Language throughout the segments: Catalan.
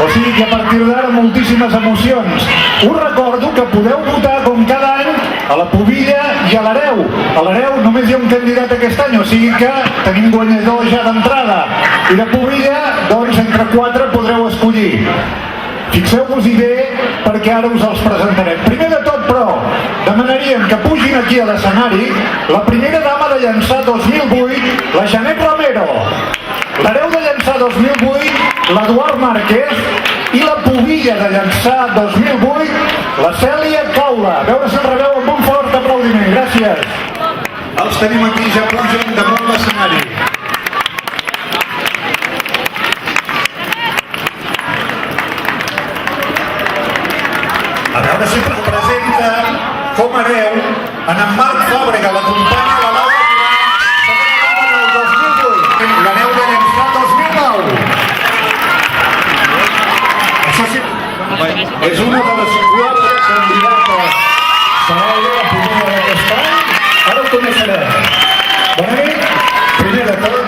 O sigui que a partir d'ara moltíssimes emocions. Us recordo que podeu votar com cada any a la Pubilla i a l'Hereu. A l'Hereu només hi ha un candidat aquest any, o sigui que tenim guanyador ja d'entrada. I de Pubilla, doncs, entre 4 podreu escollir. Fixeu-vos-hi bé perquè ara us els presentarem. Primer de tot, però, demanaríem que pugin aquí a l'escenari la primera dama de llançar 2008, la Janet Romero. L'hereu de llançar 2008, l'Eduard Márquez, i la Pubilla de llançar 2008, la Cèlia Caula. A veure si el rebeu amb un fort aplaudiment. Gràcies. Els tenim aquí, ja pugen damunt l'escenari. A veure si el presenta com a hereu en Marc Fàbrega, la companya de Laura Duran, del 2008, l'hereu de llançar 2009. Això sí, és una de les 4 candidates. Serà ella la primera d'aquest any. Ara ho coneixerem. Bona nit. Primer de tot.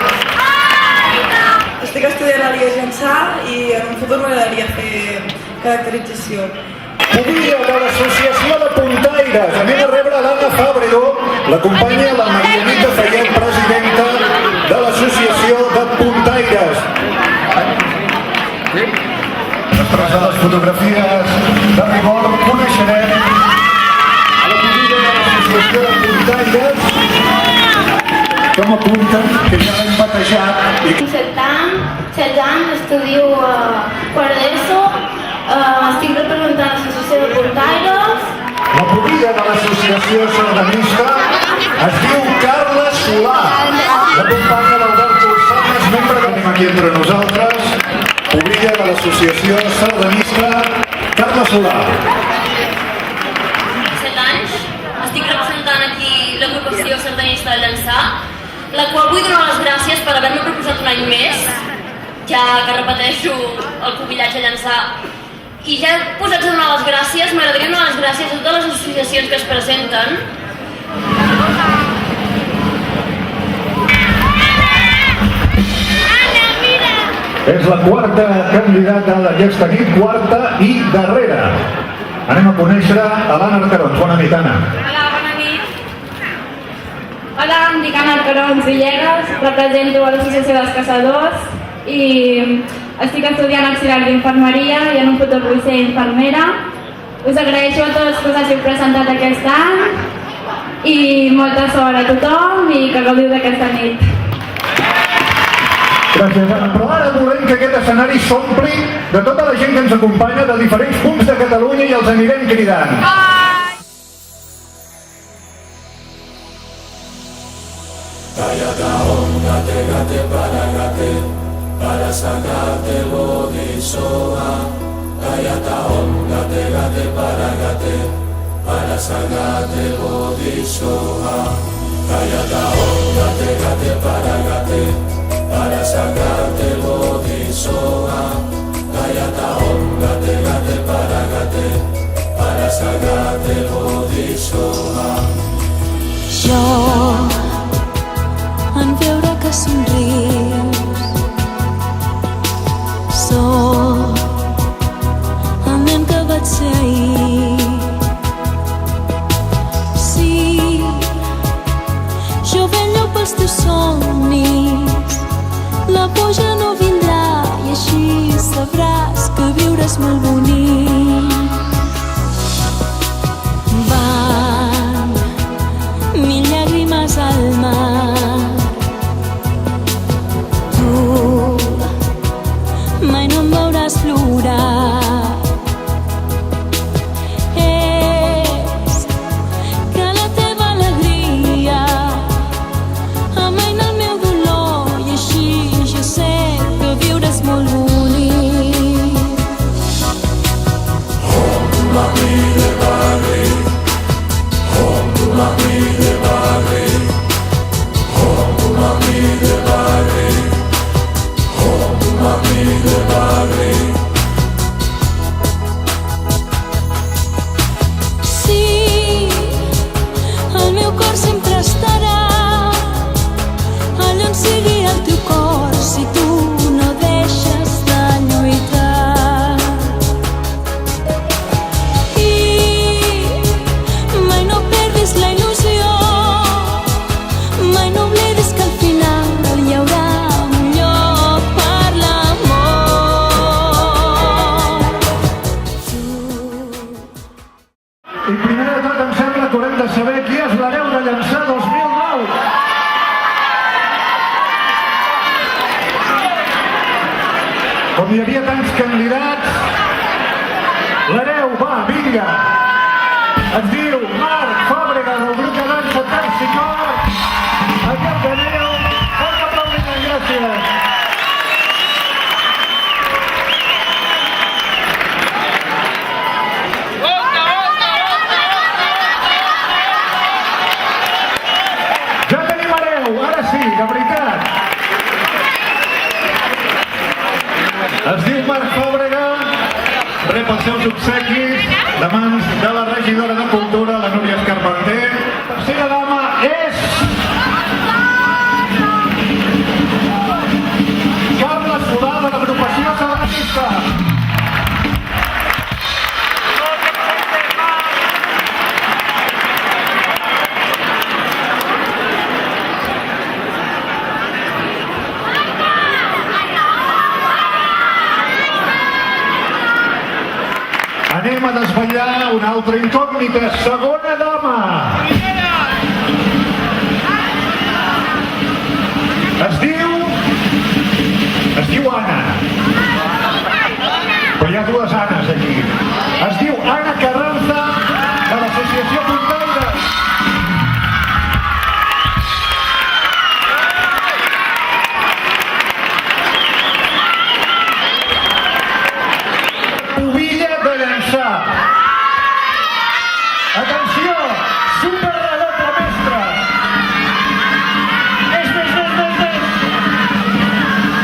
Estic estudiant a l'IES llançar i en un futur m'agradaria fer caracterització. Pubilla de l'Associació de Puntaires. Anem a rebre l'Anna Fàbrego, l'acompanya la Marianita Fayet, presidenta de l'Associació de Puntaires. Després de les fotografies de rigor, coneixerem a la Pubilla de l'Associació de Puntaires. Com apunten, que ja l'hem batejat. Tinc 7 anys, estudio a quart d'ESO, estic representant l'associació de Puntaires. La Pubilla de l'Associació Sardanista es diu Carla Solà. La companya d'Albert Colsanes, membre que tenim aquí entre nosaltres. Pubilla de l'Associació Sardanista, Carla Solà. 7 anys, estic representant aquí l'agrupació sardanista de llançar, la qual vull donar les gràcies per haver-me proposat un any més, ja que repeteixo el pubillatge a llançar. I ja posats a donar les gràcies, m'agradaria donar les gràcies a totes les associacions que es presenten. És la 4a candidata d'aquesta nit, 4a i darrera. Anem a conèixer a l'Anna Arcarons. Bona nit, Anna. Hola, bona nit. Hola, em dic Anna Arcarons Villegas, represento a l'Associació dels Caçadors i estic estudiant auxiliar d'infermeria i en un futur vull ser infermera. Us agraeixo a tots que us hàgiu presentat aquest any i molta sort a tothom i que gaudiu d'aquesta nit. Gràcies, Anna. Però ara volem que aquest escenari s'ompli de tota la gent que ens acompanya de diferents punts de Catalunya i els anirem cridant. Gate para sacarte bodisoa. Gayata om gate para sacarte bodisoa. Gayata om gate para sacarte bodisoa. Gayata om gate para sacarte bodisoa. Jo en veure que somrius sóc el nen que vaig ser ahir. Sí, jo vello pels teus somnis, la pluja no vindrà i així sabràs que viure és molt bonic. Van mil llàgrimes al mar, mai no em veuràs plorar. És que la teva alegria amaina el meu dolor i així jo sé que viure és molt bonic. va, vinga. Es diu Marc Fàbrega, del grup de dansa Tercicor. Aquí el teniu. Fort aplaudiment, gràcies. Ja tenim hereu, ara sí, de veritat. Es diu Marc Fàbrega, rep els seus obsequis de mans de la regidora de Cultura, la Núria Escarpenter. La tercera dama és... Carla Solà, de l'agrupació Sardanista. Anem a desvetllar una altra incògnita. Segona dama. Es diu Anna. Però hi ha dues Annes aquí. Es diu Anna Carranza, de l'associació Puntaire. Pubilla de llançar. Atenció, superredoble mestre. Més.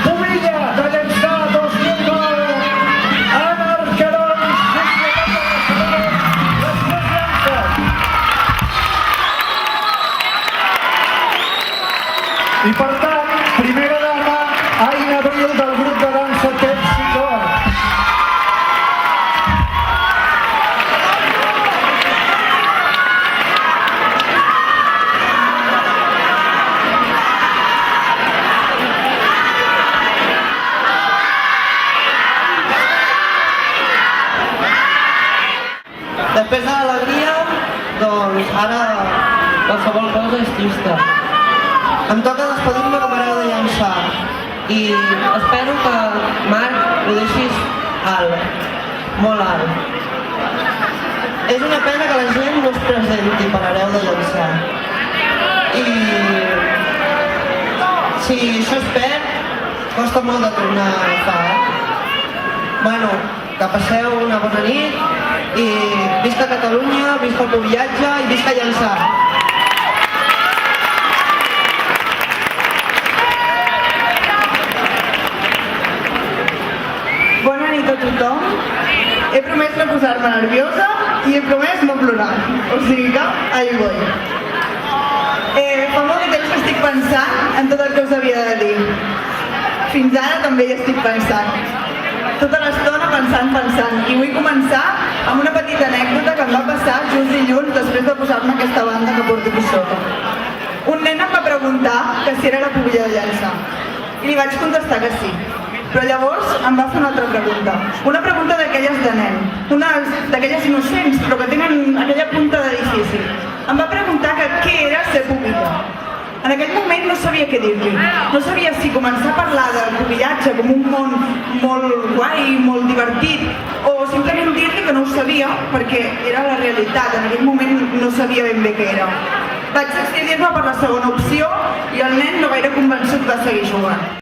Pubilla de llançar 2009. Anna Arquerons, les més llances. I per tant, primera dama, Aina Abril, del grup de dansa Tercicor. Després de l'alegria, doncs ara qualsevol cosa és trista. Em toca despedir-me com hereu de llançar i espero que, Marc, ho deixis alt, molt alt. És una pena que la gent no es presenti per hereu de llançar. I si això es perd, costa molt de tornar a agafar. Bueno, que passeu una bona nit i visca Catalunya, visca el pubillatge i visca llançar. Bona nit a tothom. He promès no posar-me nerviosa i he promès no plorar. O sigui que, ahí voy. Fa molt de temps que estic pensant en tot el que us havia de dir. Fins ara també hi estic pensant. Tota l'estona pensant. I vull començar amb una petita anècdota que em va passar just dilluns després de posar-me aquesta banda que porto aquí sota. Un nen em va preguntar que si era la pubilla de llançar. I li vaig contestar que sí. Però llavors em va fer una altra pregunta. Una pregunta d'aquelles de nen. D'aquelles innocents, però que tenen aquella punta de difícil. Em va preguntar que què era ser pubilla. En aquell moment no sabia què dir-li. No sabia si començar a parlar del pubillatge com un món molt guai, molt divertit, o simplement dir-li que no ho sabia perquè era la realitat. En aquell moment no sabia ben bé què era. Vaig decidir-me per la segona opció i el nen no gaire convençut va seguir jugant.